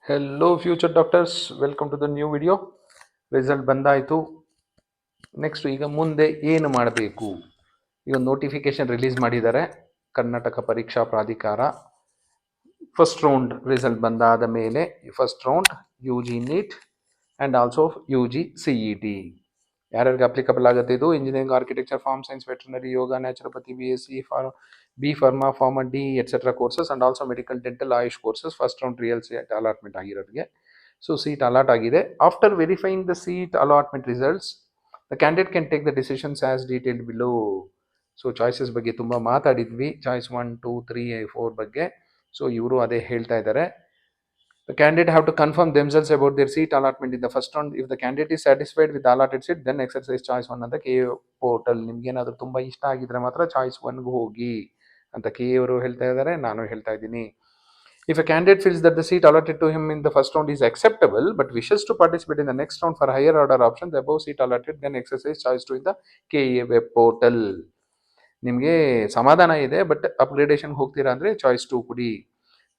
Hello future doctors, welcome to the new video. Result ಬಂದಾಯಿತು. Next ಈಗ ಮುಂದೆ ಏನು ಮಾಡಬೇಕು? ಈಗ ನೋಟಿಫಿಕೇಶನ್ ರಿಲೀಸ್ ಮಾಡಿದ್ದಾರೆ ಕರ್ನಾಟಕ ಪರೀಕ್ಷಾ ಪ್ರಾಧಿಕಾರ. ಫಸ್ಟ್ ರೌಂಡ್ ರಿಸಲ್ಟ್ ಬಂದಾದ ಮೇಲೆ first round U G NEET and also U G C E T ಯಾರ್ಯಾರಿಗೆ ಅಪ್ಲಿಕಬಲ್ ಆಗುತ್ತೆ ಇದು? Engineering, architecture, farm science, veterinary, yoga, naturopathy, B S C, B pharma, pharma D etcetera courses and also medical, dental, AYUSH courses first round real seat allotment ಆಗಿರೋರಿಗೆ. So seat allot ಆಗಿದೆ. After verifying the seat allotment results, the candidate can take the decisions as detailed below. So choices ಬಗ್ಗೆ ತುಂಬ ಮಾತಾಡಿದ್ವಿ, choice 1, 2, 3, 4 ಬಗ್ಗೆ. So ಇವರು ಅದೇ ಹೇಳ್ತಾ ಇದ್ದಾರೆ. The candidate have to confirm themselves about their seat allotment in the first round. If the candidate is satisfied with the allotted seat, then exercise choice 1 ಅಂತ K portal. ನಿಮ್ಗೆ ಏನಾದರೂ ತುಂಬ ಇಷ್ಟ ಆಗಿದ್ರೆ ಮಾತ್ರ ಚಾಯ್ಸ್ 1ಗೆ ಹೋಗಿ ಅಂತ ಕೆ ಅವರು ಹೇಳ್ತಾ ಇದ್ದಾರೆ, ನಾನು ಹೇಳ್ತಾ ಇದ್ದೀನಿ. If a candidate feels that the seat allotted to him in the first round is acceptable but wishes to participate in the next round for higher order option, the above seat allotted, then exercise choice 2 in the KEA web portal. ನಿಮಗೆ ಸಮಾಧಾನ ಇದೆ but ಅಪ್ಗ್ರೇಡೇಷನ್ಗೆ ಹೋಗ್ತೀರಾ ಅಂದರೆ choice 2 ಕೊಡಿ.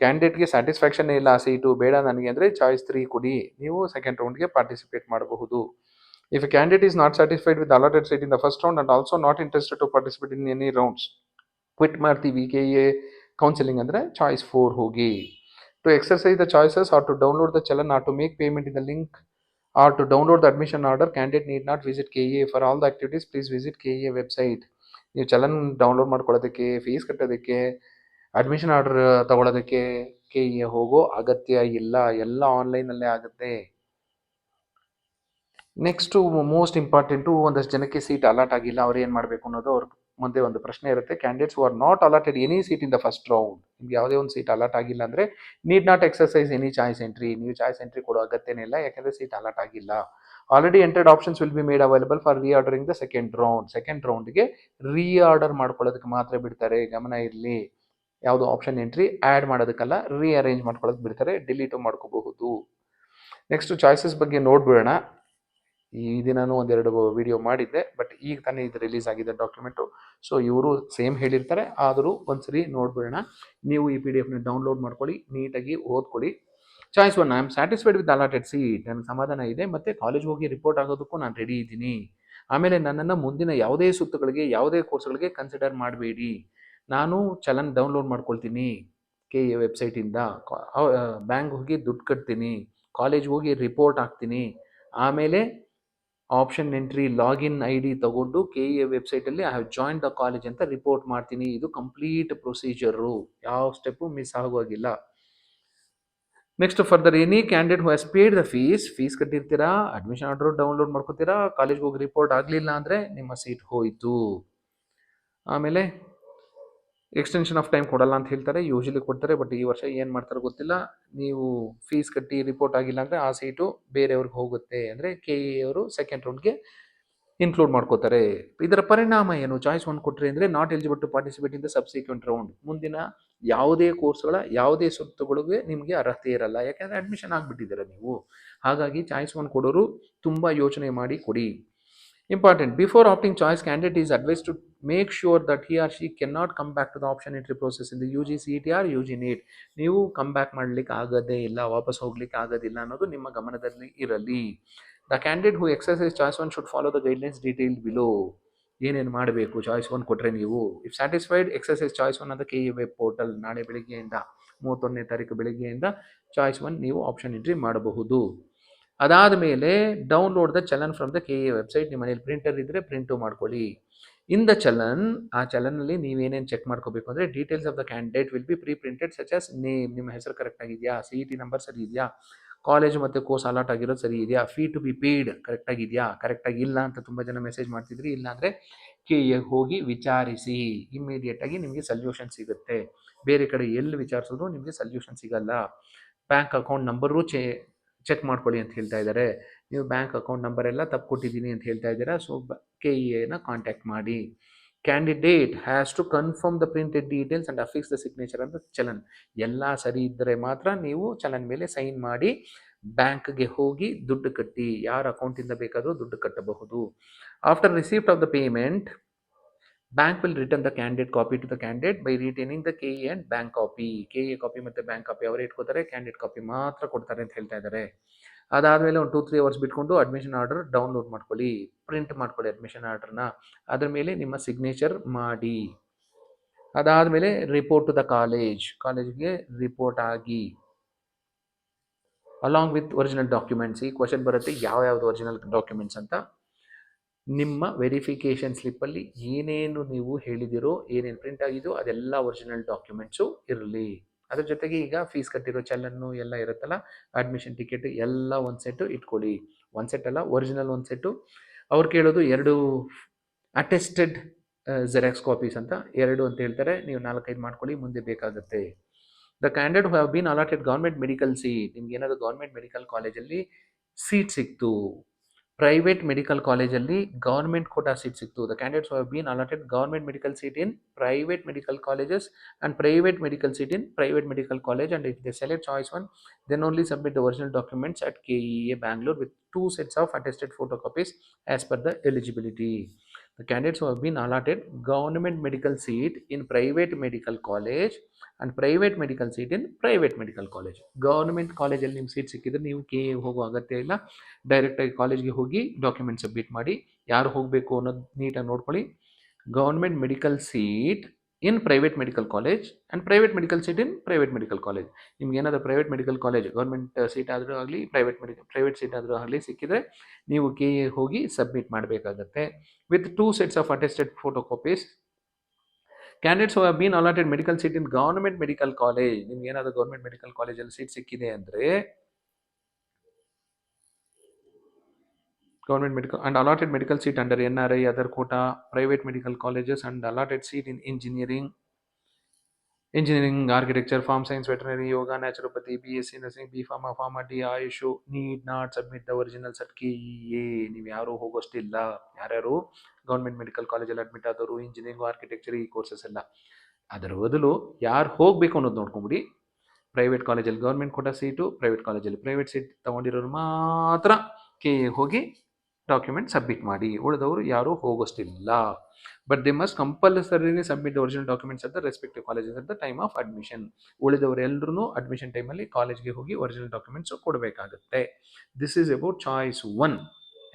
ಕ್ಯಾಂಡಿಡೇಟ್ಗೆ satisfaction ಇಲ್ಲ, seat ಬೇಡ ನನಗೆ ಅಂದರೆ ಚಾಯ್ಸ್ 3 ಕೊಡಿ, ನೀವು ಸೆಕೆಂಡ್ ರೌಂಡ್ಗೆ ಪಾರ್ಟಿಸಿಪೇಟ್ ಮಾಡಬಹುದು. If a candidate is not satisfied with allotted seat in the first round and also not interested to participate in any rounds, quit ಮಾಡ್ತೀವಿ ಕೆ ಎ ಕೌನ್ಸಿಲಿಂಗ್ ಅಂದರೆ ಚಾಯ್ಸ್ 4 ಹೋಗಿ. To exercise the choices or to download the challan or to make payment in the link or to download the admission order, candidate need not visit K A for all the activities, please visit K A website. ನೀವು challan download ಮಾಡ್ಕೊಳ್ಳೋದಕ್ಕೆ, fees ಕಟ್ಟೋದಕ್ಕೆ, admission order ತಗೊಳ್ಳೋದಕ್ಕೆ K A ಹೋಗೋ ಅಗತ್ಯ ಇಲ್ಲ, ಎಲ್ಲ ಆನ್ಲೈನಲ್ಲೇ ಆಗುತ್ತೆ. ನೆಕ್ಸ್ಟು ಮೋಸ್ಟ್ ಇಂಪಾರ್ಟೆಂಟು, ಒಂದಷ್ಟು ಜನಕ್ಕೆ ಸೀಟ್ ಅಲಾಟ್ ಆಗಿಲ್ಲ, ಅವ್ರು ಏನು ಮಾಡಬೇಕು ಅನ್ನೋದು ಅವ್ರ ಮುಂದೆ ಒಂದು ಪ್ರಶ್ನೆ ಇರುತ್ತೆ. Candidates who are not allotted any seat in the first round, ನಿಮ್ಗೆ ಯಾವುದೇ ಒಂದು ಸೀಟ್ ಅಲಾಟ್ ಆಗಿಲ್ಲ ಅಂದರೆ need not exercise any choice entry, ನೀವು ಚಾಯ್ಸ್ ಎಂಟ್ರಿ ಕೊಡೋ ಅಗತ್ಯನೇ ಇಲ್ಲ, ಯಾಕೆಂದರೆ ಸೀಟ್ ಅಲಾಟ್ ಆಗಿಲ್ಲ. Already entered options will be made available for reordering the second ರೌಂಡ್ಗೆ ರೀಆರ್ಡರ್ ಮಾಡ್ಕೊಳ್ಳೋದಕ್ಕೆ ಮಾತ್ರ ಬಿಡ್ತಾರೆ, ಗಮನ ಇರಲಿ. ಯಾವುದು ಆಪ್ಷನ್ ಎಂಟ್ರಿ ಆ್ಯಡ್ ಮಾಡೋದಕ್ಕಲ್ಲ, ರೀಅರೇಂಜ್ ಮಾಡ್ಕೊಳ್ಳೋದು ಬಿಡ್ತಾರೆ, ಡಿಲೀಟು ಮಾಡ್ಕೋಬಹುದು. ನೆಕ್ಸ್ಟು ಚಾಯ್ಸಸ್ ಬಗ್ಗೆ ನೋಡ್ಬಿಡೋಣ. ಈ ದಿನನೂ ಒಂದೆರಡು ವಿಡಿಯೋ ಮಾಡಿದ್ದೆ, ಬಟ್ ಈಗ ತಾನೇ ಇದು ರಿಲೀಸ್ ಆಗಿದೆ ಡಾಕ್ಯುಮೆಂಟು. ಸೊ ಇವರು ಸೇಮ್ ಹೇಳಿರ್ತಾರೆ, ಆದರೂ ಒಂದ್ಸರಿ ನೋಡ್ಬಿಡೋಣ. ನೀವು ಈ PDF ಡೌನ್ಲೋಡ್ ಮಾಡ್ಕೊಳ್ಳಿ, ನೀಟಾಗಿ ಓದ್ಕೊಳ್ಳಿ. Choice 1, I am satisfied with allotted seat, ನನಗೆ ಸಮಾಧಾನ ಇದೆ ಮತ್ತು ಕಾಲೇಜ್ ಹೋಗಿ ರಿಪೋರ್ಟ್ ಆಗೋದಕ್ಕೂ ನಾನು ರೆಡಿ ಇದ್ದೀನಿ. ಆಮೇಲೆ ನನ್ನನ್ನು ಮುಂದಿನ ಯಾವುದೇ ಸುತ್ತುಗಳಿಗೆ, ಯಾವುದೇ ಕೋರ್ಸ್ಗಳಿಗೆ ಕನ್ಸಿಡರ್ ಮಾಡಬೇಡಿ. ನಾನು ಚಲನ್ ಡೌನ್ಲೋಡ್ ಮಾಡ್ಕೊಳ್ತೀನಿ ಕೆ ಎ ವೆಬ್ಸೈಟಿಂದ, ಬ್ಯಾಂಕ್ ಹೋಗಿ ದುಡ್ಡು ಕಟ್ತೀನಿ, ಕಾಲೇಜ್ ಹೋಗಿ ರಿಪೋರ್ಟ್ ಹಾಕ್ತೀನಿ, ಆಮೇಲೆ ಆಪ್ಷನ್ ಎಂಟ್ರಿ ಲಾಗಿನ್ ID ತಗೊಂಡು ಕೆ ಎ ವೆಬ್ಸೈಟಲ್ಲಿ I have join the college ಅಂತ ರಿಪೋರ್ಟ್ ಮಾಡ್ತೀನಿ. ಇದು ಕಂಪ್ಲೀಟ್ ಪ್ರೊಸೀಜರು, ಯಾವ ಸ್ಟೆಪ್ಪು ಮಿಸ್ ಆಗೋಗಿಲ್ಲ. Next further, any candidate who has paid the fees ಕಟ್ಟಿರ್ತೀರಾ, ಅಡ್ಮಿಷನ್ ಆರ್ಡರ್ ಡೌನ್ಲೋಡ್ ಮಾಡ್ಕೋತೀರಾ, ಕಾಲೇಜ್ಗೆ ಹೋಗಿ ರಿಪೋರ್ಟ್ ಆಗಲಿಲ್ಲ ಅಂದರೆ ನಿಮ್ಮ ಸೀಟ್ ಹೋಯಿತು. ಆಮೇಲೆ ಎಕ್ಸ್ಟೆನ್ಷನ್ ಆಫ್ ಟೈಮ್ ಕೊಡಲ್ಲ ಅಂತ ಹೇಳ್ತಾರೆ, ಯೂಶಲಿ ಕೊಡ್ತಾರೆ, ಬಟ್ ಈ ವರ್ಷ ಏನು ಮಾಡ್ತಾರೋ ಗೊತ್ತಿಲ್ಲ. ನೀವು ಫೀಸ್ ಕಟ್ಟಿ ರಿಪೋರ್ಟ್ ಆಗಿಲ್ಲ ಅಂದರೆ ಆ ಸೀಟು ಬೇರೆಯವ್ರಿಗೆ ಹೋಗುತ್ತೆ, ಅಂದರೆ ಕೆ ಎ ಅವರು ಸೆಕೆಂಡ್ ರೌಂಡ್ಗೆ ಇನ್ಕ್ಲೂಡ್ ಮಾಡ್ಕೋತಾರೆ. ಇದರ ಪರಿಣಾಮ ಏನು? ಚಾಯ್ಸ್ 1 ಕೊಟ್ಟರೆ ಅಂದರೆ not eligible to participate in the subsequent round, ಮುಂದಿನ ಯಾವುದೇ ಕೋರ್ಸ್ಗಳ ಯಾವುದೇ ಸುತ್ತುಗಳಿಗೆ ನಿಮಗೆ ಅರ್ಹತೆ ಇರಲ್ಲ, ಯಾಕೆಂದರೆ ಅಡ್ಮಿಷನ್ ಆಗಿಬಿಟ್ಟಿದ್ದೀರ ನೀವು. ಹಾಗಾಗಿ ಚಾಯ್ಸ್ 1 ಕೊಡೋರು ತುಂಬ ಯೋಚನೆ ಮಾಡಿ ಕೊಡಿ. Important, before opting choice, candidate is advised to make sure that he or she cannot come back to the option entry process in the UG CET or UG NEET. ನೀವು come back ಮಾಡಲಿಕ್ಕೆ ಆಗೋದೇ ಇಲ್ಲ, ವಾಪಸ್ ಹೋಗ್ಲಿಕ್ಕೆ ಆಗೋದಿಲ್ಲ ಅನ್ನೋದು ನಿಮ್ಮ ಗಮನದಲ್ಲಿ ಇರಲಿ. The candidate who exercise choice 1 should follow the guidelines detailed below. ಏನೇನು ಮಾಡಬೇಕು ಚಾಯ್ಸ್ 1 ಕೊಟ್ಟರೆ ನೀವು? ಇಫ್ ಸ್ಯಾಟಿಸ್ಫೈಡ್, ಎಕ್ಸರ್ಸೈಸ್ ಚಾಯ್ಸ್ 1 ಅಂತ ಕೆ ಎ ವೆಬ್ ಪೋರ್ಟಲ್ ನಾಳೆ ಬೆಳಿಗ್ಗೆಯಿಂದ 31ನೇ ತಾರೀಕು ಬೆಳಿಗ್ಗೆಯಿಂದ ಚಾಯ್ಸ್ 1 ನೀವು ಆಪ್ಷನ್ ಎಂಟ್ರಿ ಮಾಡಬಹುದು. ಅದಾದ ಮೇಲೆ download the challan from the K A website. ನಿಮ್ಮ ಮನೇಲಿ ಪ್ರಿಂಟರ್ ಇದ್ದರೆ ಪ್ರಿಂಟು ಮಾಡ್ಕೊಳ್ಳಿ. ಇನ್ ದ ಚಲನ್, ಆ ಚಲನ್ನಲ್ಲಿ ನೀವೇನೇನು ಚೆಕ್ ಮಾಡ್ಕೋಬೇಕು ಅಂದರೆ details of the candidate will be pre printed such as name, ನಿಮ್ಮ ಹೆಸರು ಕರೆಕ್ಟ್ ಆಗಿದೆಯಾ, CET ನಂಬರ್ ಸರಿ ಇದೆಯಾ, ಕಾಲೇಜು ಮತ್ತು ಕೋರ್ಸ್ ಅಲಾಟ್ ಆಗಿರೋದು ಸರಿ ಇದೆಯಾ, ಫೀ ಟು ಬಿ ಪೇಯ್ಡ್ ಕರೆಕ್ಟಾಗಿದೆಯಾ, ಕರೆಕ್ಟಾಗಿ ಇಲ್ಲ ಅಂತ ತುಂಬ ಜನ ಮೆಸೇಜ್ ಮಾಡ್ತಿದ್ರಿ. ಇಲ್ಲಾಂದರೆ ಕೆ ಎ ಹೋಗಿ ವಿಚಾರಿಸಿ, ಇಮ್ಮಿಡಿಯೇಟಾಗಿ ನಿಮಗೆ ಸಲ್ಯೂಷನ್ ಸಿಗುತ್ತೆ. ಬೇರೆ ಕಡೆ ಎಲ್ಲಿ ವಿಚಾರಿಸಿದ್ರು ನಿಮಗೆ ಸಲ್ಯೂಷನ್ ಸಿಗಲ್ಲ. ಬ್ಯಾಂಕ್ ಅಕೌಂಟ್ ನಂಬರು ಚೆಕ್ ಮಾಡ್ಕೊಳ್ಳಿ ಅಂತ ಹೇಳ್ತಾ ಇದ್ದಾರೆ. ನೀವು ಬ್ಯಾಂಕ್ ಅಕೌಂಟ್ ನಂಬರ್ ಎಲ್ಲ ತಪ್ಪು ಕೊಟ್ಟಿದ್ದೀನಿ ಅಂತ ಹೇಳ್ತಾ ಇದ್ದೀರಾ. ಸೊ ಕೆ ಇ ಎನ ಕಾಂಟ್ಯಾಕ್ಟ್ ಮಾಡಿ. Candidate has to confirm the printed details and affix the signature ಅಂತ ಚಲನ್. ಎಲ್ಲ ಸರಿ ಇದ್ದರೆ ಮಾತ್ರ ನೀವು ಚಲನ್ ಮೇಲೆ ಸೈನ್ ಮಾಡಿ ಬ್ಯಾಂಕ್ಗೆ ಹೋಗಿ ದುಡ್ಡು ಕಟ್ಟಿ, ಯಾರ ಅಕೌಂಟಿಂದ ಬೇಕಾದರೂ ದುಡ್ಡು ಕಟ್ಟಬಹುದು. After receipt of the payment, bank will return the candidate copy to the candidate by retaining the K A and bank copy. K A copy ಮತ್ತು ಬ್ಯಾಂಕ್ ಕಾಪಿ ಅವರೇ ಇಟ್ಕೋತಾರೆ, ಕ್ಯಾಂಡಿಡೇಟ್ ಕಾಪಿ ಮಾತ್ರ ಕೊಡ್ತಾರೆ ಅಂತ ಹೇಳ್ತಾ ಇದ್ದಾರೆ. ಅದಾದಮೇಲೆ ಒಂದು 2-3 ಅವರ್ಸ್ ಬಿಟ್ಕೊಂಡು ಅಡ್ಮಿಷನ್ ಆರ್ಡರ್ ಡೌನ್ಲೋಡ್ ಮಾಡ್ಕೊಳ್ಳಿ, ಪ್ರಿಂಟ್ ಮಾಡ್ಕೊಳ್ಳಿ ಅಡ್ಮಿಷನ್ ಆರ್ಡರ್ನ. ಅದ್ರ ಮೇಲೆ ನಿಮ್ಮ ಸಿಗ್ನೇಚರ್ ಮಾಡಿ. ಅದಾದಮೇಲೆ ರಿಪೋರ್ಟ್ ಟು ದ ಕಾಲೇಜ್ಗೆ ರಿಪೋರ್ಟ್ ಆಗಿ ಅಲಾಂಗ್ ವಿತ್ ಒರಿಜಿನಲ್ ಡಾಕ್ಯುಮೆಂಟ್ಸ್. ಈ ಕ್ವಶನ್ ಬರುತ್ತೆ, ಯಾವ್ಯಾವುದು ಒರಿಜಿನಲ್ ಡಾಕ್ಯುಮೆಂಟ್ಸ್ ಅಂತ. ನಿಮ್ಮ ವೆರಿಫಿಕೇಷನ್ ಸ್ಲಿಪ್ಪಲ್ಲಿ ಏನೇನು ನೀವು ಹೇಳಿದಿರೋ, ಏನೇನು ಪ್ರಿಂಟ್ ಆಗಿದೆಯೋ ಅದೆಲ್ಲ ಒರಿಜಿನಲ್ ಡಾಕ್ಯುಮೆಂಟ್ಸು ಇರಲಿ. ಅದ್ರ ಜೊತೆಗೆ ಈಗ ಫೀಸ್ ಕಟ್ಟಿರೋ ಚಲನ್ನು ಎಲ್ಲ ಇರುತ್ತಲ್ಲ, ಅಡ್ಮಿಷನ್ ಟಿಕೆಟ್ ಎಲ್ಲ ಒಂದು ಸೆಟ್ಟು ಇಟ್ಕೊಳ್ಳಿ. ಒಂದು ಸೆಟ್ ಅಲ್ಲ, ಒರಿಜಿನಲ್ ಒಂದು ಸೆಟ್ಟು. ಅವ್ರು ಕೇಳೋದು 2 ಅಟೆಸ್ಟೆಡ್ ಜೆರಾಕ್ಸ್ ಕಾಪೀಸ್ ಅಂತ, 2 ಅಂತ ಹೇಳ್ತಾರೆ. ನೀವು 4-5 ಮಾಡ್ಕೊಳ್ಳಿ, ಮುಂದೆ ಬೇಕಾಗುತ್ತೆ. ದ ಕ್ಯಾಂಡಿಡೇಟ್ ಹು have been allotted government medical seat. ನಿಮ್ಗೆ ಏನಾದರೂ ಗೌರ್ಮೆಂಟ್ ಮೆಡಿಕಲ್ ಕಾಲೇಜಲ್ಲಿ ಸೀಟ್ ಸಿಕ್ತು, ಪ್ರೈವೇಟ್ ಮೆಡಿಕಲ್ ಕಾಲೇಜಲ್ಲಿ ಗೌರ್ಮೆಂಟ್ ಕೋಟಾ ಸೀಟ್ ಸಿಕ್ತು. ದ ಕ್ಯಾಂಡಿಡೇಟ್ಸ್ ಹು have been allotted government medical seat in private medical colleges and private medical seat in private medical college, and if they select choice 1, then only submit the original documents at KEA Bangalore with 2 sets of attested photocopies as per the eligibility. The candidates who have been allotted government medical seat in private medical college and private medical seat in private medical college. Government ಕಾಲೇಜಲ್ಲಿ ನಿಮ್ಗೆ seat ಸಿಕ್ಕಿದ್ರೆ ನೀವು K A ಹೋಗೋ ಅಗತ್ಯ ಇಲ್ಲ, ಡೈರೆಕ್ಟಾಗಿ ಕಾಲೇಜ್ಗೆ ಹೋಗಿ ಡಾಕ್ಯುಮೆಂಟ್ ಸಬ್ಮಿಟ್ ಮಾಡಿ. ಯಾರು ಹೋಗಬೇಕು ಅನ್ನೋದು ನೀಟಾಗಿ ನೋಡ್ಕೊಳ್ಳಿ. Government medical seat in private medical college and private medical seat in private medical college. ನಿಮ್ಗೆ ಏನಾದರೂ private medical college government seat ಆದರೂ ಆಗಲಿ, ಪ್ರೈವೇಟ್ ಸೀಟ್ ಆದರೂ ಆಗಲಿ ಸಿಕ್ಕಿದ್ರೆ ನೀವು ಕೆ ಎ ಹೋಗಿ ಸಬ್ಮಿಟ್ ಮಾಡಬೇಕಾಗತ್ತೆ with 2 sets of attested photocopies. Candidates ಹು have been allotted medical seat in government medical college. ನಿಮ್ಗೆ ಏನಾದರೂ ಗೌರ್ಮೆಂಟ್ ಮೆಡಿಕಲ್ ಕಾಲೇಜಲ್ಲಿ ಸೀಟ್ ಸಿಕ್ಕಿದೆ ಅಂದರೆ government medical and allotted medical seat under NRI, other quota, private medical colleges and allotted seat in engineering, architecture, farm science, veterinary, yoga, naturopathy, BSc nursing, B pharma, pharma D, Ayush need not submit the originals at KEA. ನೀವು ಯಾರು ಹೋಗೋಷ್ಟಿಲ್ಲ. ಯಾರ್ಯಾರು government medical ಕಾಲೇಜಲ್ಲಿ admit ಆದವರು, engineering, architecture ಈ courses ಎಲ್ಲ. ಅದರ ಬದಲು ಯಾರು ಹೋಗಬೇಕು ಅನ್ನೋದು ನೋಡ್ಕೊಂಬಿಡಿ. ಪ್ರೈವೇಟ್ ಕಾಲೇಜಲ್ಲಿ ಗೌರ್ಮೆಂಟ್ ಕೋಟಾ ಸೀಟು, ಪ್ರೈವೇಟ್ ಕಾಲೇಜಲ್ಲಿ ಪ್ರೈವೇಟ್ ಸೀಟ್ ತೊಗೊಂಡಿರೋರು ಮಾತ್ರ ಕೆ ಎ ಹೋಗಿ ಡಾಕ್ಯುಮೆಂಟ್ ಸಬ್ಮಿಟ್ ಮಾಡಿ. ಉಳಿದವರು ಯಾರೂ ಹೋಗೋಷ್ಟಿಲ್ಲ. But they must compulsorily submit the original documents at the respective colleges at the time of admission. ಉಳಿದವರೆಲ್ಲರೂ ಅಡ್ಮಿಷನ್ ಟೈಮಲ್ಲಿ ಕಾಲೇಜ್ಗೆ ಹೋಗಿ ಒರಿಜಿನಲ್ ಡಾಕ್ಯುಮೆಂಟ್ಸ್ ಕೊಡಬೇಕಾಗುತ್ತೆ. This is about choice 1.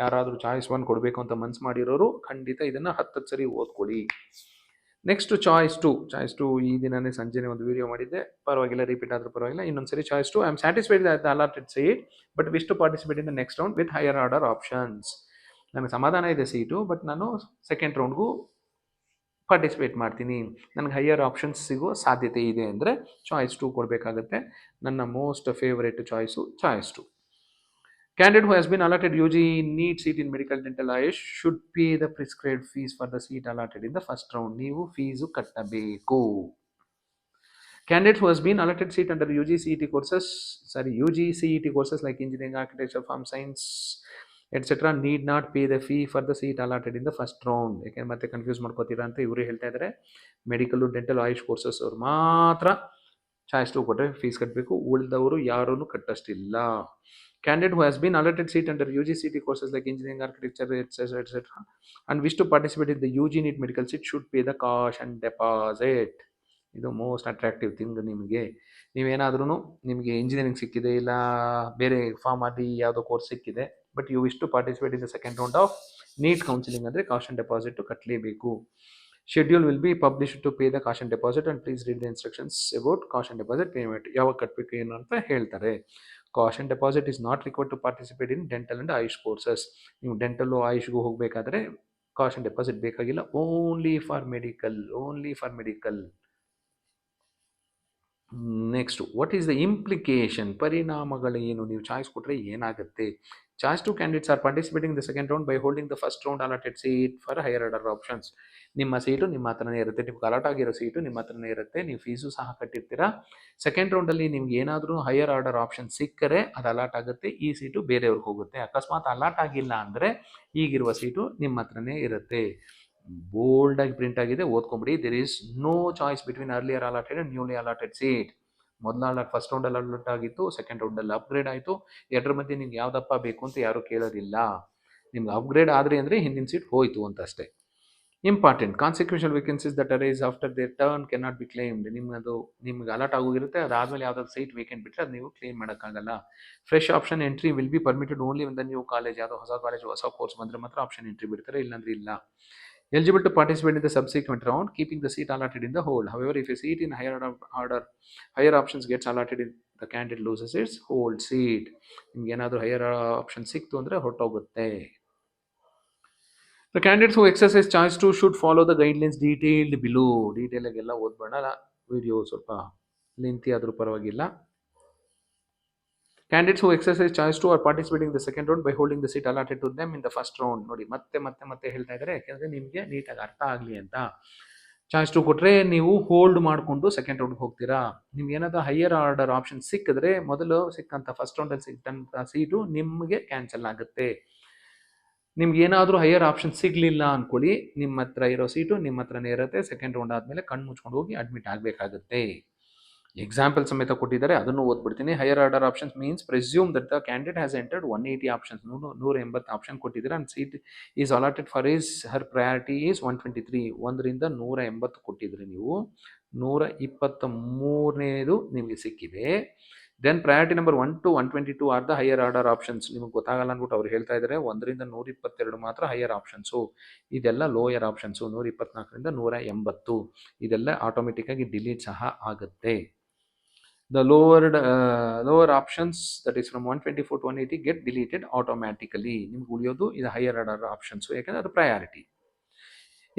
ಯಾರಾದರೂ ಚಾಯ್ಸ್ 1 ಕೊಡಬೇಕು ಅಂತ ಮನ್ಸು ಮಾಡಿರೋರು ಖಂಡಿತ ಇದನ್ನು 10 ಸರಿ ಓದ್ಕೊಳ್ಳಿ. Next choice 2. ಚಾಯ್ಸ್ 2 ಈ ದಿನನೇ ಸಂಜೆನೇ ಒಂದು ವಿಡಿಯೋ ಮಾಡಿದ್ದೆ, ಪರವಾಗಿಲ್ಲ, ರಿಪೀಟ್ ಆದರೂ ಪರವಾಗಿಲ್ಲ. ಇನ್ನೊಂದು ಸರಿ choice 2. I am satisfied with the allotted seat but wish to participate in the next round with higher order options. ನನಗೆ ಸಮಾಧಾನ ಇದೆ ಸೀಟು, ಬಟ್ ನಾನು ಸೆಕೆಂಡ್ ರೌಂಡ್ಗೂ ಪಾರ್ಟಿಸಿಪೇಟ್ ಮಾಡ್ತೀನಿ, ನನಗೆ ಹೈಯರ್ ಆಪ್ಷನ್ಸ್ ಸಿಗೋ ಸಾಧ್ಯತೆ ಇದೆ ಅಂದರೆ ಚಾಯ್ಸ್ 2 ಕೊಡಬೇಕಾಗತ್ತೆ. ನನ್ನ most favourite choice choice 2. Candidate who has been allotted UG NEET seat in medical dental Ayush should pay the prescribed fees for the seat allotted in the first round. ನೀವು fees ಕಟ್ಟಬೇಕು. Candidate who has been allotted seat under UG CET courses like engineering, architecture, farm science, etc. need not pay the fee for the seat allotted in the first round. ಯಾಕೆಂದ್ರೆ ಮತ್ತೆ confuse ಮಾಡ್ಕೋತೀರಾ ಅಂತ ಇವರು ಹೇಳ್ತಾ ಇದ್ದಾರೆ. Medical dental AYUSH courses ಅವ್ರು ಮಾತ್ರ choice 2 ಕೊಟ್ಟರೆ fees ಕಟ್ಟಬೇಕು, ಉಳಿದವರು ಯಾರೂ ಕಟ್ಟಷ್ಟಿಲ್ಲ. Candidate who has been allotted seat under UG CET courses like engineering, architecture, etc. and wish to participate in the UG NEET medical seat should pay the caution deposit. ಇದು most attractive thing. ನೀವೇನಾದ್ರೂ ನಿಮಗೆ engineering ಸಿಕ್ಕಿದೆ, ಇಲ್ಲ ಬೇರೆ ಫಾರ್ಮಲ್ಲಿ ಯಾವುದೋ course ಸಿಕ್ಕಿದೆ, but you wish to participate in the second round of NEET counselling ಅಂದರೆ ಕಾಷನ್ ಡೆಪಾಸಿಟ್ ಕಟ್ಟಲೇಬೇಕು. Schedule will be publish to pay the caution deposit and please read the instructions about caution deposit payment. ಯಾವಾಗ ಕಟ್ಟಬೇಕು ಏನು ಅಂತ ಹೇಳ್ತಾರೆ. Caution deposit is not required to participate in dental and AYUSH courses. ನೀವು ಡೆಂಟಲ್ಲು ಆಯುಷ್ಗೂ ಹೋಗಬೇಕಾದ್ರೆ ಕಾಷನ್ ಡೆಪಾಸಿಟ್ ಬೇಕಾಗಿಲ್ಲ. Only for medical. Next, what is the implication? ಪರಿಣಾಮಗಳೇನು? ನೀವು ಚಾಯ್ಸ್ ಕೊಟ್ಟರೆ ಏನಾಗುತ್ತೆ? Choice 2 candidates R participating the second round by holding the first round allotted seat for higher order options. ನಿಮ್ಮ ಸೀಟು ನಿಮ್ಮ ಹತ್ರನೇ ಇರುತ್ತೆ, ನಿಮ್ಗೆ ಅಲಾಟ್ ಆಗಿರೋ ಸೀಟು ನಿಮ್ಮ ಹತ್ರನೇ ಇರುತ್ತೆ, ನೀವು ಫೀಸು ಸಹ ಕಟ್ಟಿರ್ತೀರಾ. ಸೆಕೆಂಡ್ ರೌಂಡಲ್ಲಿ ನಿಮ್ಗೆ ಏನಾದರೂ ಹೈಯರ್ ಆರ್ಡರ್ ಆಪ್ಷನ್ ಸಿಕ್ಕರೆ ಅದು ಅಲಾಟ್ ಆಗುತ್ತೆ, ಈ ಸೀಟು ಬೇರೆಯವ್ರಿಗೆ ಹೋಗುತ್ತೆ. ಅಕಸ್ಮಾತ್ ಅಲಾಟ್ ಆಗಿಲ್ಲ ಅಂದರೆ ಈಗಿರುವ ಸೀಟು ನಿಮ್ಮ ಹತ್ರನೇ ಇರುತ್ತೆ. ಬೋಲ್ಡಾಗಿ ಪ್ರಿಂಟ್ ಆಗಿದೆ, ಓದ್ಕೊಂಬಿಡಿ. There is no choice between earlier allotted and newly allotted seat. ಮೊದಲ ಫಸ್ಟ್ ರೌಂಡಲ್ಲಿ ಅಲಾಟ್ ಆಗಿತ್ತು, ಸೆಕೆಂಡ್ ರೌಂಡಲ್ಲಿ ಅಪ್ಗ್ರೇಡ್ ಆಯಿತು. ಎರಡರ ಮಧ್ಯೆ ನಿಮ್ಗೆ ಯಾವುದಪ್ಪ ಬೇಕು ಅಂತ ಯಾರೂ ಕೇಳೋದಿಲ್ಲ. ನಿಮ್ಗೆ ಅಪ್ಗ್ರೇಡ್ ಆದರೆ ಅಂದರೆ ಹಿಂದಿನ ಸೀಟ್ ಹೋಯಿತು ಅಂತ ಅಷ್ಟೇ. Important consequential vacancies that arise after their turn can not be claimed. ನಿಮ್ಗೆ ಅಲಾಟ್ ಆಗೋಗಿರುತ್ತೆ, ಅದಾದಮೇಲೆ ಯಾವ್ದಾದ್ರು ಸೀಟ್ ವೇಕೆಂಟ್ ಬಿಟ್ಟರೆ ಅದು ನೀವು ಕ್ಲೈಮ್ ಮಾಡೋಕ್ಕಾಗಲ್ಲ. Fresh option entry will be permitted only in the new college. ಯಾವುದೋ ಹೊಸ ಕಾಲೇಜ್ ಹೊಸ ಕೋರ್ಸ್ ಬಂದರೆ ಮಾತ್ರ ಆಪ್ಷನ್ ಎಂಟ್ರಿ ಬಿಡ್ತಾರೆ, ಇಲ್ಲಾಂದ್ರೆ ಇಲ್ಲ. Eligible to participate in the subsequent round keeping the seat allotted in the hold. However if a seat in higher options gets allotted in the candidate loses its hold seat. ನಿಮ್ಗೆ ಏನಾದರೂ higher option ಸಿಕ್ತು ಅಂದರೆ ಹೊರಟೋಗುತ್ತೆ. The candidates who exercise choice 2 should follow the guidelines detailed below. Detail ಆಗಿ ಎಲ್ಲ ಓದ್ಬೇಡ, video ಸ್ವಲ್ಪ lengthy ಆದರೂ ಪರವಾಗಿಲ್ಲ. Candidates who exercise choice 2 are participating in the second round by holding the seat allotted to them in the first round. ನೋಡಿ ಮತ್ತೆ ಹೇಳ್ತಾ ಇದ್ದಾರೆ, ಯಾಕೆಂದ್ರೆ ನಿಮಗೆ ನೀಟಾಗಿ ಅರ್ಥ ಆಗಲಿ ಅಂತ. ಚಾಯ್ಸ್ 2 ಕೊಟ್ಟರೆ ನೀವು ಹೋಲ್ಡ್ ಮಾಡಿಕೊಂಡು ಸೆಕೆಂಡ್ ರೌಂಡ್ಗೆ ಹೋಗ್ತೀರಾ. ನಿಮ್ಗೆ ಏನಾದರೂ ಹೈಯರ್ ಆರ್ಡರ್ ಆಪ್ಷನ್ ಸಿಕ್ಕಿದ್ರೆ ಮೊದಲು ಸಿಕ್ಕಂಥ ಫಸ್ಟ್ ರೌಂಡಲ್ಲಿ ಸಿಕ್ಕಂಥ ಸೀಟು ನಿಮಗೆ ಕ್ಯಾನ್ಸಲ್ ಆಗುತ್ತೆ. ನಿಮ್ಗೆ ಏನಾದರೂ ಹೈಯರ್ ಆಪ್ಷನ್ ಸಿಗಲಿಲ್ಲ ಅಂದ್ಕೊಳ್ಳಿ, ನಿಮ್ಮ ಹತ್ರ ಇರೋ ಸೀಟು ನಿಮ್ಮ ಹತ್ರನೇ ಇರುತ್ತೆ. ಸೆಕೆಂಡ್ ರೌಂಡ್ ಆದಮೇಲೆ ಕಣ್ಣು ಮುಚ್ಕೊಂಡು ಹೋಗಿ ಅಡ್ಮಿಟ್ ಆಗಬೇಕಾಗುತ್ತೆ. ಎಕ್ಸಾಂಪಲ್ ಸಮೇತ ಕೊಟ್ಟಿದ್ದಾರೆ, ಅದನ್ನು ಓದ್ಬಿಡ್ತೀನಿ. Higher order options means presume that the candidate has entered 180 options. 180 option ಕೊಟ್ಟಿದ್ದಾರೆ. And seat is allotted for her priority is 123. 1ರಿಂದ 180 ಕೊಟ್ಟಿದ್ರಿ ನೀವು, 123ನೇದು ನಿಮಗೆ ಸಿಕ್ಕಿದೆ. Then priority number 1 to 122 are the higher order options. ನಿಮಗೆ ಗೊತ್ತಾಗಲ್ಲ ಅಂದ್ಬಿಟ್ಟು ಅವ್ರು ಹೇಳ್ತಾ ಇದ್ದಾರೆ 1ರಿಂದ 122 ಮಾತ್ರ ಹೈಯರ್ ಆಪ್ಷನ್ಸು, ಇದೆಲ್ಲ ಲೋಯರ್ ಆಪ್ಷನ್ಸು. 124ರಿಂದ 180 ಇದೆಲ್ಲ ಆಟೋಮೆಟಿಕ್ಕಾಗಿ ಡಿಲೀಟ್ ಸಹ ಆಗುತ್ತೆ. The lower options, that is from 124 to 180, get deleted automatically. ನಿಮ್ಗೆ ಉಳಿಯೋದು ಇದು ಹೈಯರ್ ಆರ್ಡರ್ ಆಪ್ಷನ್ಸು, ಯಾಕಂದರೆ ಅದು priority.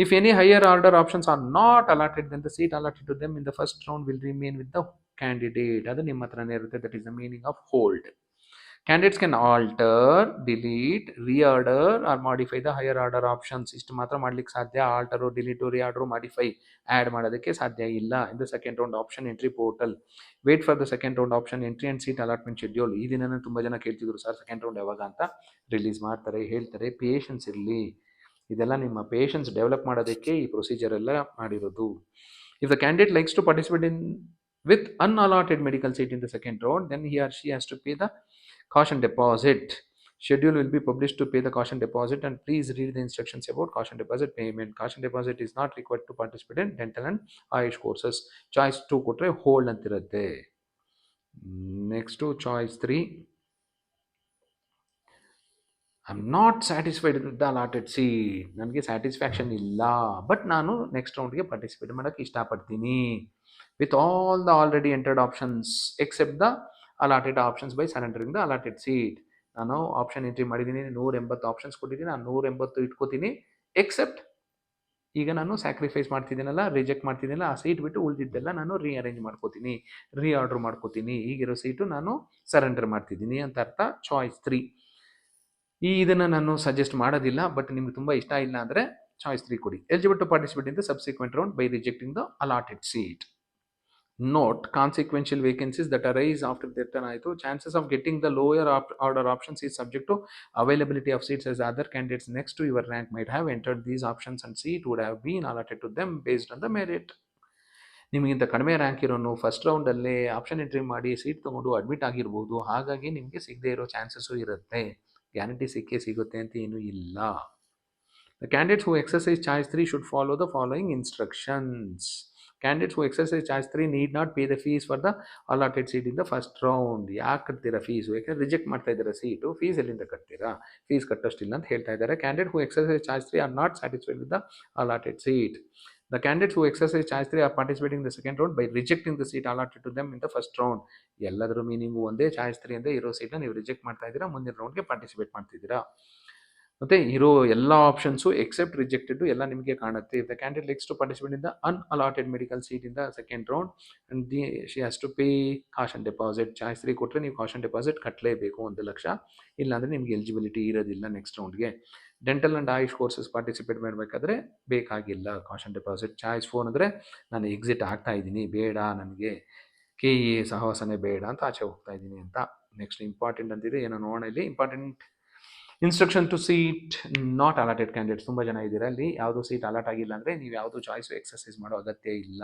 If any higher order options are not allotted, then the seat allotted to them in the first round will remain with the candidate. ಅದು ನಿಮ್ಮ ಹತ್ರನೇ ಇರುತ್ತೆ. That is the meaning of hold. Candidates can alter, delete, reorder or modify the higher order options. ಇಷ್ಟು ಮಾತ್ರ ಮಾಡ್ಲಿಕ್ಕೆ ಸಾಧ್ಯ. ಆಲ್ಟರು, delete, ರಿಆರ್ಡರು, modify, add ಮಾಡೋದಕ್ಕೆ ಸಾಧ್ಯ ಇಲ್ಲ. in the second round option entry portal. Wait for the second round option entry and seat allotment schedule. ಈ ದಿನ ತುಂಬ ಜನ ಕೇಳ್ತಿದ್ರು, ಸರ್ ಸೆಕೆಂಡ್ ರೌಂಡ್ ಯಾವಾಗ ಅಂತ. ರಿಲೀಸ್ ಮಾಡ್ತಾರೆ, ಹೇಳ್ತಾರೆ, ಪೇಷನ್ಸ್ ಇರಲಿ. ಇದೆಲ್ಲ ನಿಮ್ಮ ಪೇಷನ್ಸ್ ಡೆವಲಪ್ ಮಾಡೋದಕ್ಕೆ ಈ ಪ್ರೊಸೀಜರ್ ಎಲ್ಲ ಮಾಡಿರೋದು. If the candidate likes to participate in with unallotted medical seat in the second round, then he or she has to pay the caution deposit. Schedule will be published to pay the caution deposit, and please read the instructions about caution deposit payment. Caution deposit is not required to participate in dental and Ayush courses. Choice 2 ಕೊಟ್ಟರೆ hold ಅಂತಿರುತ್ತೆ. Next choice 3. I am not satisfied with the allotted seat. ನನಗೆ satisfaction ಇಲ್ಲ, but ನಾನು next ರೌಂಡ್ಗೆ participate ಮಾಡೋಕ್ಕೆ ಇಷ್ಟಪಡ್ತೀನಿ. With all the already entered options except the allotted options by surrendering the allotted seat. ನಾನು option entry ಮಾಡಿದ್ದೀನಿ, 180 options ಕೊಟ್ಟಿದ್ದೀನಿ, ನಾನು 180 ಇಟ್ಕೋತೀನಿ. ಎಕ್ಸೆಪ್ಟ್ ಈಗ ನಾನು ಸ್ಯಾಕ್ರಿಫೈಸ್ ಮಾಡ್ತಿದ್ದೀನಲ್ಲ, ರಿಜೆಕ್ಟ್ ಮಾಡ್ತಿದ್ದೀನಲ್ಲ, ಆ ಸೀಟ್ ಬಿಟ್ಟು ಉಳಿದಿದ್ದೆಲ್ಲ ನಾನು ರೀಅರೇಂಜ್ ಮಾಡ್ಕೋತೀನಿ, ರೀಆರ್ಡ್ರ್ ಮಾಡ್ಕೋತೀನಿ. ಈಗಿರೋ ಸೀಟು ನಾನು ಸರೆಂಡರ್ ಮಾಡ್ತಿದ್ದೀನಿ ಅಂತ ಅರ್ಥ. ಚಾಯ್ಸ್ 3. ಇದನ್ನು ನಾನು ಸಜೆಸ್ಟ್ ಮಾಡೋದಿಲ್ಲ, ಬಟ್ ನಿಮ್ಗೆ ತುಂಬ ಇಷ್ಟ ಇಲ್ಲ ಅಂದರೆ ಚಾಯ್ಸ್ 3 ಕೊಡಿ. Eligible to participate in the subsequent round by rejecting the allotted seat. Note, consequential vacancies that arise after their turn ಆಯಿತು. Chances of getting the lower order options is subject to availability of seats as other candidates next to your rank might have entered these options and seat would have been allotted to them based on the merit. ನಿಮಗಿಂತ ಕಡಿಮೆ rank ಇರೋನು first ರೌಂಡಲ್ಲೇ option entry ಮಾಡಿ seat ತೊಗೊಂಡು admit ಆಗಿರ್ಬೋದು. ಹಾಗಾಗಿ ನಿಮಗೆ ಸಿಗದೇ ಇರೋ ಚಾನ್ಸಸ್ಸು ಇರುತ್ತೆ. ಗ್ಯಾರಂಟಿ ಸಿಕ್ಕೇ ಸಿಗುತ್ತೆ ಅಂತ ಏನೂ ಇಲ್ಲ. The candidates who exercise choice 3 should follow the following instructions. Candidates who exercise choice 3 need not pay the fees for the allotted seat in the first round. ಯಾಕೆ ಕಟ್ತೀರಾ ಫೀಸು? ಯಾಕಂದರೆ ರಿಜೆಕ್ಟ್ ಮಾಡ್ತಾ ಇದ್ದೀರಾ ಸೀಟು, ಫೀಸ್ ಎಲ್ಲಿಂದ ಕಟ್ತೀರಾ? Fees ಕಟ್ಟೋಷ್ಟಿಲ್ಲ ಅಂತ ಹೇಳ್ತಾ ಇದ್ದಾರೆ. Candidate who exercise choice 3 are not satisfied with the allotted seat. The candidates who exercise choice 3 are participating in the second round by rejecting the seat allotted to them in the first round. ಎಲ್ಲದರ meaning ಒಂದೇ. Choice 3 ಅಂದರೆ ಇರೋ ಸೀಟ್ನ ನೀವು reject ಮಾಡ್ತಾ ಇದ್ದೀರಾ, ಮುಂದಿನ ರೌಂಡ್ಗೆ participate ಮಾಡ್ತಿದ್ದೀರಾ. ಮತ್ತು ಇರೋ ಎಲ್ಲ ಆಪ್ಷನ್ಸು ಎಕ್ಸೆಪ್ಟ್ ರಿಜೆಕ್ಟೆಡ್ ಎಲ್ಲ ನಿಮಗೆ ಕಾಣುತ್ತೆ. The candidate likes to participate in the unallotted medical seat in the second round and she has to pay caution deposit. Choice 3 ಕೊಟ್ಟರೆ ನೀವು ಕಾಷನ್ ಡೆಪಾಸಿಟ್ ಕಟ್ಟಲೇಬೇಕು, 1 ಲಕ್ಷ. ಇಲ್ಲಾಂದರೆ ನಿಮಗೆ ಎಲಿಜಿಬಿಲಿಟಿ ಇರೋದಿಲ್ಲ ನೆಕ್ಸ್ಟ್ ರೌಂಡ್ಗೆ. Dental and AYUSH courses participate ಮಾಡಬೇಕಾದ್ರೆ ಬೇಕಾಗಿಲ್ಲ ಕಾಷನ್ ಡೆಪಾಸಿಟ್. ಚಾಯ್ಸ್ 4 ಅಂದರೆ ನಾನು ಎಕ್ಸಿಟ್ ಆಗ್ತಾ ಇದ್ದೀನಿ, ಬೇಡ ನನಗೆ KE ಸಹವಾಸನೇ ಬೇಡ ಅಂತ ಆಚೆ ಹೋಗ್ತಾ ಇದ್ದೀನಿ ಅಂತ. ನೆಕ್ಸ್ಟ್ ಇಂಪಾರ್ಟೆಂಟ್ ಅಂತಿದೆ, ಏನೋ ನೋಡೋಣ ಇಲ್ಲಿ. Important instruction to seat not allotted candidates. ತುಂಬ ಜನ ಇದ್ದೀರಾ, ಅಲ್ಲಿ ಯಾವುದೂ ಸೀಟ್ ಅಲಾಟ್ ಆಗಿಲ್ಲ ಅಂದರೆ ನೀವು ಯಾವುದೂ ಚಾಯ್ಸು ಎಕ್ಸರ್ಸೈಸ್ ಮಾಡೋ ಅಗತ್ಯ ಇಲ್ಲ.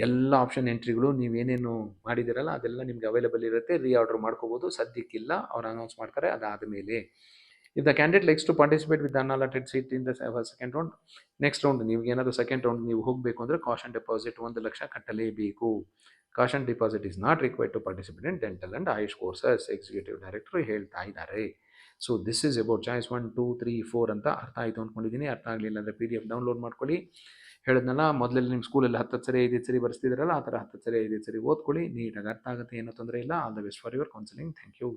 ಎಲ್ಲ ಆಪ್ಷನ್ ಎಂಟ್ರಿಗಳು ನೀವೇನೇನು ಮಾಡಿದ್ದೀರಲ್ಲ ಅದೆಲ್ಲ ನಿಮ್ಗೆ ಅವೈಲೇಬಲ್ ಇರುತ್ತೆ. ರೀಆರ್ಡ್ರ್ ಮಾಡ್ಕೋಬೋದು. ಸದ್ಯಕ್ಕಿಲ್ಲ, ಅವ್ರು ಅನೌನ್ಸ್ ಮಾಡ್ತಾರೆ ಅದಾದ ಮೇಲೆ. If the candidate likes to participate with unallotted seat in the second round, next round ನೀವು ಏನಾದರೂ ಸೆಕೆಂಡ್ ರೌಂಡ್ ನೀವು ಹೋಗಬೇಕು ಅಂದರೆ ಕಾಷನ್ ಡೆಪಾಸಿಟ್ 1,00,000 ಕಟ್ಟಲೇಬೇಕು. Caution deposit is not required to participate in dental and AYUSH courses, executive director ಹೇಳ್ತಾ ಇದ್ದಾರೆ. So this is about choice 1, 2, 3, 4 ಅಂತ. ಅರ್ಥ ಆಯಿತು ಅಂದ್ಕೊಂಡಿದ್ದೀನಿ. ಅರ್ಥ ಆಗಲಿಲ್ಲ ಅಂದರೆ PDF ಡೌನ್ಲೋಡ್ ಮಾಡ್ಕೊಳ್ಳಿ. ಹೇಳಿದ್ನಲ್ಲ ಮೊದಲೆಲ್ಲ ನಿಮ್ಮ ಸ್ಕೂಲಲ್ಲಿ 10 ಸರಿ 5 ಸರಿ ಬರ್ಸ್ತಿದ್ರಲ್ಲ, ಆ ಥರ 10 ಸರಿ 5 ಸರಿ ಓದ್ಕೊಳ್ಳಿ. ನೀಟಾಗಿ ಅರ್ಥ ಆಗುತ್ತೆ, ಏನೂ ತೊಂದರೆ ಇಲ್ಲ. All the best for your counselling. Thank you.